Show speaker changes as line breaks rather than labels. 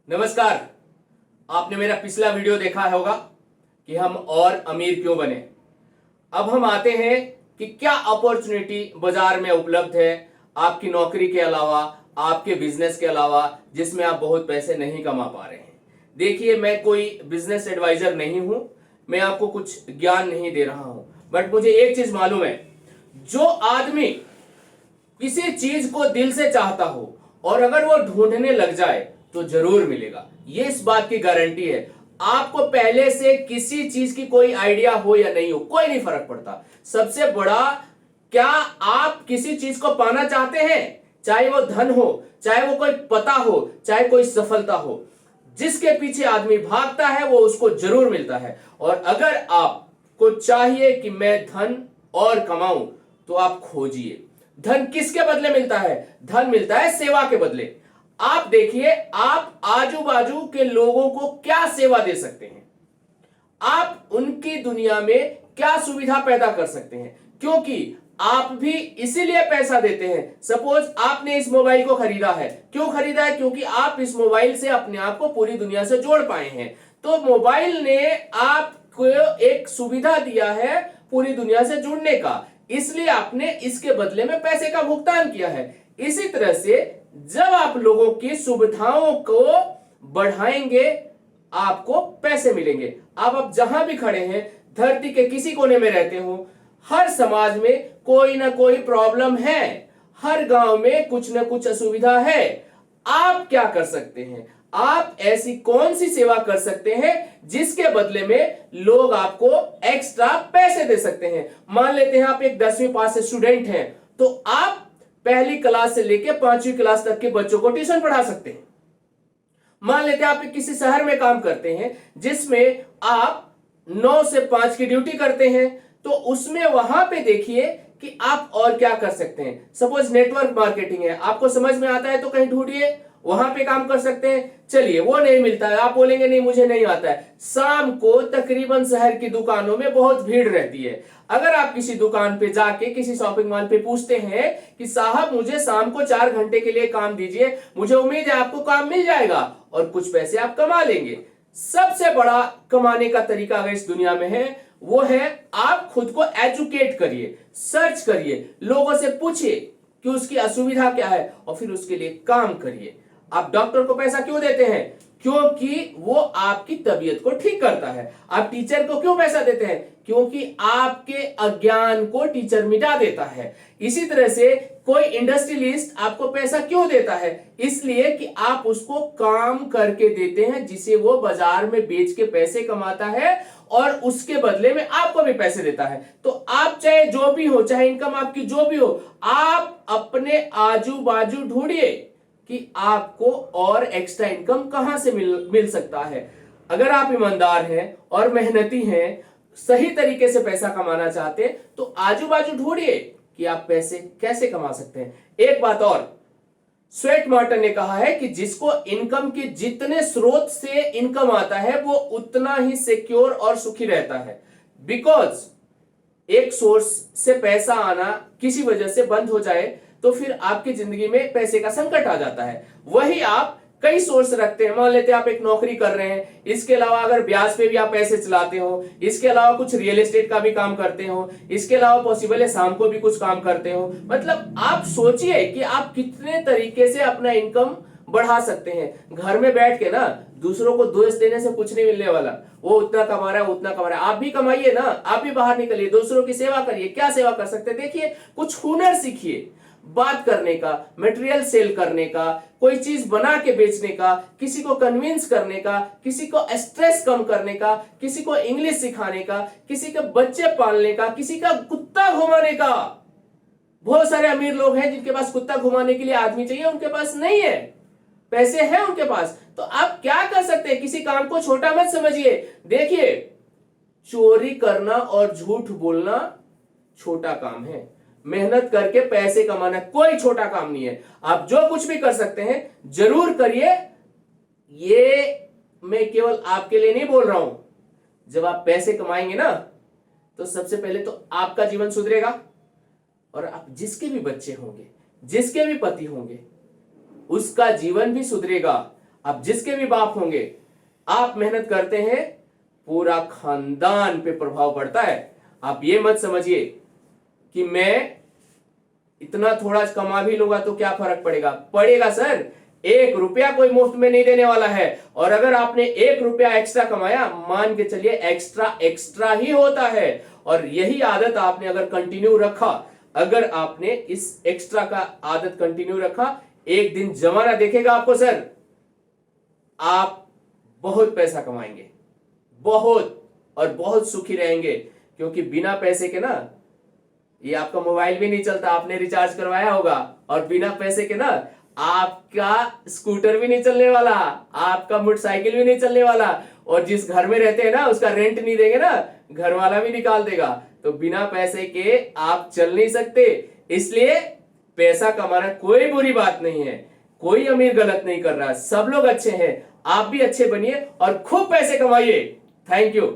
नमस्कार। आपने मेरा पिछला वीडियो देखा होगा कि हम और अमीर क्यों बने। अब हम आते हैं कि क्या अपॉर्चुनिटी बाजार में उपलब्ध है आपकी नौकरी के अलावा, आपके बिजनेस के अलावा, जिसमें आप बहुत पैसे नहीं कमा पा रहे हैं। देखिए, मैं कोई बिजनेस एडवाइजर नहीं हूं, मैं आपको कुछ ज्ञान नहीं दे रहा हूं, बट मुझे एक चीज मालूम है, जो आदमी किसी चीज को दिल से चाहता हो और अगर वो ढूंढने लग जाए तो जरूर मिलेगा। ये इस बात की गारंटी है। आपको पहले से किसी चीज की कोई आइडिया हो या नहीं हो, कोई नहीं फर्क पड़ता। सबसे बड़ा, क्या आप किसी चीज को पाना चाहते हैं? चाहे वो धन हो, चाहे वो कोई पता हो, चाहे कोई सफलता हो, जिसके पीछे आदमी भागता है वो उसको जरूर मिलता है। और अगर आपको चाहिए कि मैं धन और कमाऊं, तो आप खोजिए। धन किसके बदले मिलता है? धन मिलता है सेवा के बदले। आप देखिए, आप आजू बाजू के लोगों को क्या सेवा दे सकते हैं, आप उनकी दुनिया में क्या सुविधा पैदा कर सकते हैं, क्योंकि आप भी इसीलिए पैसा देते हैं। सपोज आपने इस मोबाइल को खरीदा है, क्यों खरीदा है? क्योंकि आप इस मोबाइल से अपने आप को पूरी दुनिया से जोड़ पाए हैं। तो मोबाइल ने आपको एक सुविधा दिया है पूरी दुनिया से जुड़ने का, इसलिए आपने इसके बदले में पैसे का भुगतान किया है। इसी तरह से जब आप लोगों की सुविधाओं को बढ़ाएंगे, आपको पैसे मिलेंगे। आप जहां भी खड़े हैं, धरती के किसी कोने में रहते हो, हर समाज में कोई ना कोई प्रॉब्लम है, हर गांव में कुछ ना कुछ असुविधा है। आप क्या कर सकते हैं? आप ऐसी कौन सी सेवा कर सकते हैं जिसके बदले में लोग आपको एक्स्ट्रा पैसे दे सकते हैं? मान लेते हैं आप एक 10वीं पास स्टूडेंट हैं, तो आप पहली क्लास से लेकर 5वीं क्लास तक के बच्चों को ट्यूशन पढ़ा सकते हैं। मान लेते हैं आप किसी शहर में काम करते हैं जिसमें आप 9 से 5 की ड्यूटी करते हैं, तो उसमें वहां पे देखिए कि आप और क्या कर सकते हैं। सपोज नेटवर्क मार्केटिंग है, आपको समझ में आता है तो कहीं ढूंढिए, वहां पे काम कर सकते हैं। चलिए, वो नहीं मिलता है, आप बोलेंगे नहीं मुझे नहीं आता है। शाम को तकरीबन शहर की दुकानों में बहुत भीड़ रहती है। अगर आप किसी दुकान पे जाके, किसी शॉपिंग मॉल पे पूछते हैं कि साहब मुझे शाम को 4 घंटे के लिए काम दीजिए, मुझे उम्मीद है आपको काम मिल जाएगा और कुछ पैसे आप कमा लेंगे। सबसे बड़ा कमाने का तरीका अगर इस दुनिया में है, वो है आप खुद को एजुकेट करिए, सर्च करिए, लोगों से पूछिए कि उसकी असुविधा क्या है और फिर उसके लिए काम करिए। आप डॉक्टर को पैसा क्यों देते हैं? क्योंकि वो आपकी तबीयत को ठीक करता है। आप टीचर को क्यों पैसा देते हैं? क्योंकि आपके अज्ञान को टीचर मिटा देता है। इसी तरह से कोई इंडस्ट्रियलिस्ट आपको पैसा क्यों देता है? इसलिए कि आप उसको काम करके देते हैं, जिसे वो बाजार में बेच के पैसे कमाता है और उसके बदले में आपको भी पैसे देता है। तो आप चाहे जो भी हो, चाहे इनकम आपकी जो भी हो, आप अपने आजू बाजू ढूंढिए कि आपको और एक्स्ट्रा इनकम कहां से मिल सकता है। अगर आप ईमानदार हैं और मेहनती हैं, सही तरीके से पैसा कमाना चाहते हैं, तो आजू बाजू ढूंढिए कि आप पैसे कैसे कमा सकते हैं। एक बात और, स्वेट मार्टन ने कहा है कि जिसको इनकम के जितने स्रोत से इनकम आता है वो उतना ही सिक्योर और सुखी रहता है। बिकॉज एक सोर्स से पैसा आना किसी वजह से बंद हो जाए तो फिर आपकी जिंदगी में पैसे का संकट आ जाता है। वही आप कई सोर्स रखते हैं, मान लेते हैं आप एक नौकरी कर रहे हैं, इसके अलावा अगर ब्याज पे भी आप पैसे चलाते हो, इसके अलावा कुछ रियल एस्टेट का भी काम करते हो, इसके अलावा पॉसिबल है शाम को भी कुछ काम करते हो। मतलब आप सोचिए कि आप कितने तरीके से अपना इनकम बढ़ा सकते हैं। घर में बैठ के ना दूसरों को दोष देने से कुछ नहीं मिलने वाला। वो उतना कमा रहा है, उतना कमा रहा है, आप भी कमाइए ना, आप भी बाहर निकलिए, दूसरों की सेवा करिए। क्या सेवा कर सकते हैं? देखिए, कुछ हुनर सीखिए, बात करने का, मटेरियल सेल करने का, कोई चीज बना के बेचने का, किसी को कन्विंस करने का, किसी को स्ट्रेस कम करने का, किसी को इंग्लिश सिखाने का, किसी के बच्चे पालने का, किसी का कुत्ता घुमाने का। बहुत सारे अमीर लोग हैं जिनके पास कुत्ता घुमाने के लिए आदमी चाहिए, उनके पास नहीं है, पैसे हैं उनके पास। तो आप क्या कर सकते हैं? किसी काम को छोटा मत समझिए। देखिए, चोरी करना और झूठ बोलना छोटा काम है, मेहनत करके पैसे कमाना कोई छोटा काम नहीं है। आप जो कुछ भी कर सकते हैं जरूर करिए। ये मैं केवल आपके लिए नहीं बोल रहा हूं। जब आप पैसे कमाएंगे ना, तो सबसे पहले तो आपका जीवन सुधरेगा और आप जिसके भी बच्चे होंगे, जिसके भी पति होंगे, उसका जीवन भी सुधरेगा। अब जिसके भी बाप होंगे, आप मेहनत करते हैं, पूरा खानदान पे प्रभाव पड़ता है। आप ये मत समझिए कि मैं इतना थोड़ा कमा भी लूंगा तो क्या फर्क पड़ेगा। पड़ेगा सर, 1 रुपया कोई मुफ्त में नहीं देने वाला है। और अगर आपने 1 रुपया एक्स्ट्रा कमाया, मान के चलिए एक्स्ट्रा एक्स्ट्रा ही होता है। और यही आदत आपने अगर कंटिन्यू रखा, अगर आपने इस एक्स्ट्रा का आदत कंटिन्यू रखा, एक दिन जमाना देखेगा आपको सर, आप बहुत पैसा कमाएंगे, बहुत, और बहुत सुखी रहेंगे। क्योंकि बिना पैसे के ना ये आपका मोबाइल भी नहीं चलता, आपने रिचार्ज करवाया होगा। और बिना पैसे के ना आपका स्कूटर भी नहीं चलने वाला, आपका मोटरसाइकिल भी नहीं चलने वाला। और जिस घर में रहते हैं ना, उसका रेंट नहीं देंगे ना, घर वाला भी निकाल देगा। तो बिना पैसे के आप चल नहीं सकते। इसलिए पैसा कमाना कोई बुरी बात नहीं है, कोई अमीर गलत नहीं कर रहा, सब लोग अच्छे हैं। आप भी अच्छे बनिए और खूब पैसे कमाइए। Thank you.